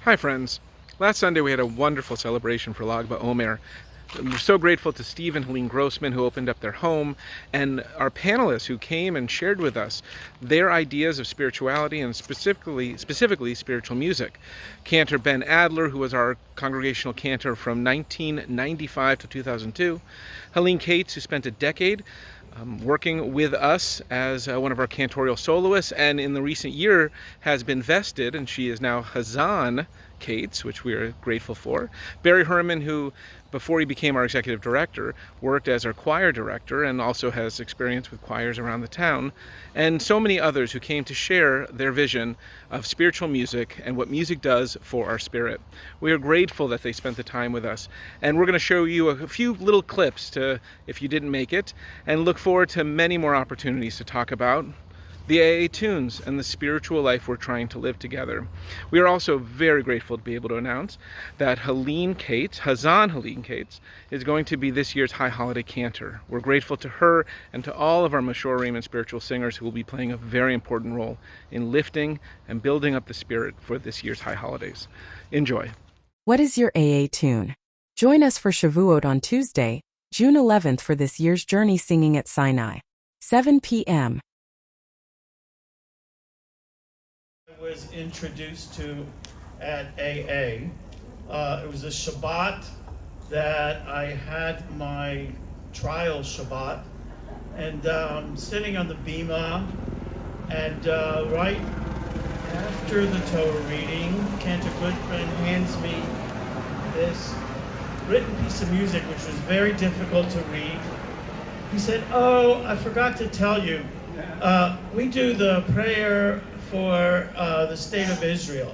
Hi friends. Last Sunday we had a wonderful celebration for Lag BaOmer. We're so grateful to Steve and Helene Grossman who opened up their home, and our panelists who came and shared with us their ideas of spirituality and specifically spiritual music. Cantor Ben Adler, who was our congregational cantor from 1995 to 2002. Helene Cates, who spent a decade working with us as one of our cantorial soloists, and in the recent year has been vested, and she is now Hazan Cates, which we are grateful for. Barry Herman, who before he became our executive director, worked as our choir director and also has experience with choirs around the town, and so many others who came to share their vision of spiritual music and what music does for our spirit. We are grateful that they spent the time with us, and we're going to show you a few little clips to, if you didn't make it, and look forward to many more opportunities to talk about the AA tunes and the spiritual life we're trying to live together. We are also very grateful to be able to announce that Helene Cates, Hazan Helene Cates, is going to be this year's High Holiday Cantor. We're grateful to her and to all of our Mashorim and spiritual singers who will be playing a very important role in lifting and building up the spirit for this year's High Holidays. Enjoy. What is your AA tune? Join us for Shavuot on Tuesday, June 11th for this year's Journey Singing at Sinai. 7 p.m. Was introduced to at AA. It was a Shabbat that I had my trial Shabbat, and sitting on the bima, and right after the Torah reading, Cantor Goodfriend hands me this written piece of music which was very difficult to read. He said, "Oh, I forgot to tell you, we do the prayer for the state of Israel."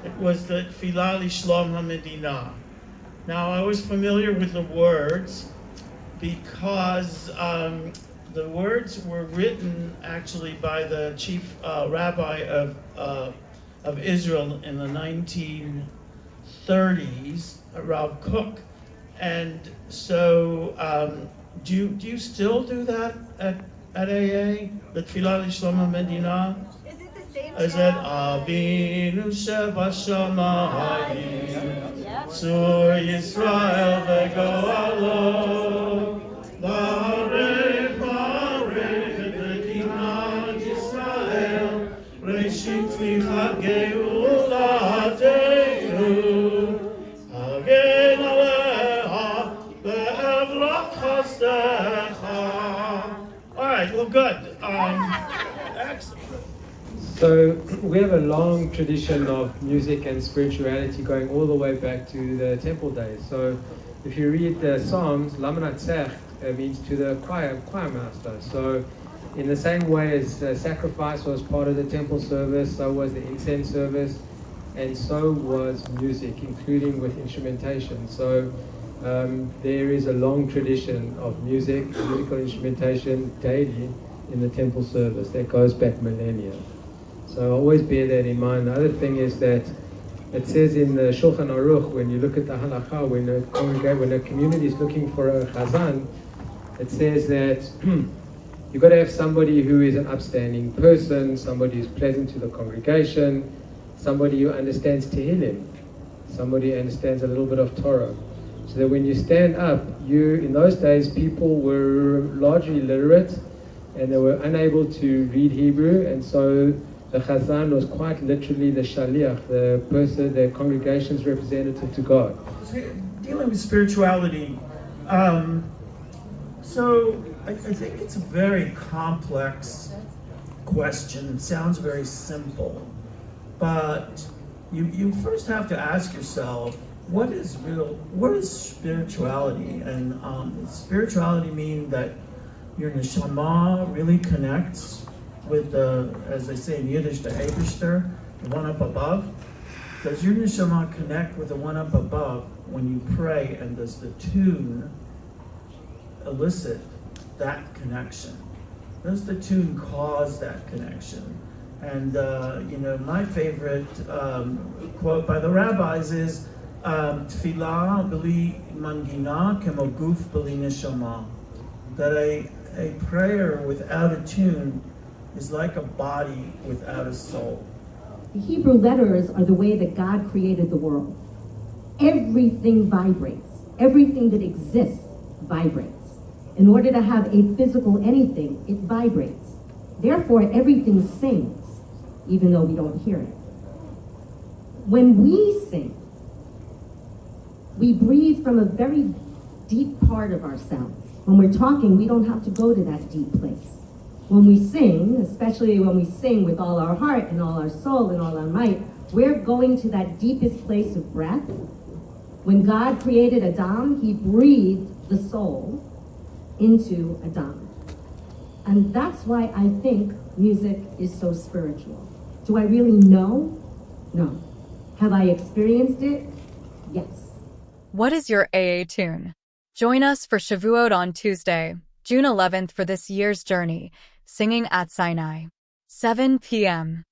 It was the Tfilah Lishlom HaMedina. Now, I was familiar with the words because the words were written actually by the chief rabbi of Israel in the 1930s, Rav Kook. And so, do you still do that at AA? The Tfilah Lishlom HaMedina? Is it Avinu Shebashamayim, Tzur Yisrael veGoalo, Barech Barech B'Dinat Yisrael, Reshit Tzmichat Geulatenu, Hagen Aleha Be'evrat Chastecha. All right, well, good. Excellent. So we have a long tradition of music and spirituality going all the way back to the temple days. So if you read the Psalms, Lamanatzech means to the choir master. So in the same way as sacrifice was part of the temple service, so was the incense service, and so was music, including with instrumentation. So there is a long tradition of musical instrumentation daily in the temple service that goes back millennia. So always bear that in mind. The other thing is that it says in the Shulchan Aruch, when you look at the halakha, when a community is looking for a chazan, it says that you've got to have somebody who is an upstanding person, somebody who's pleasant to the congregation, somebody who understands Tehillim, somebody who understands a little bit of Torah. So that when you stand up, in those days, people were largely illiterate and they were unable to read Hebrew, and so the Chazan was quite literally the shaliach, the person, the congregation's representative to God. Dealing with spirituality, so I think it's a very complex question. It sounds very simple, but you first have to ask yourself, what is spirituality? And spirituality means that your neshama really connects with the, as they say in Yiddish, the Eibishter, the one up above. Does your neshama connect with the one up above when you pray, and does the tune elicit that connection? Does the tune cause that connection? And my favorite quote by the rabbis is Tfilah b'li mangina kemo guf b'li neshama. That a prayer without a tune is like a body without a soul. The Hebrew letters are the way that God created the world. Everything vibrates. Everything that exists vibrates. In order to have a physical anything, it vibrates. Therefore, everything sings, even though we don't hear it. When we sing, we breathe from a very deep part of ourselves. When we're talking, we don't have to go to that deep place. When we sing, especially when we sing with all our heart and all our soul and all our might, we're going to that deepest place of breath. When God created Adam, he breathed the soul into Adam. And that's why I think music is so spiritual. Do I really know? No. Have I experienced it? Yes. What is your AA tune? Join us for Shavuot on Tuesday, June 11th for this year's journey, singing at Sinai. 7 p.m.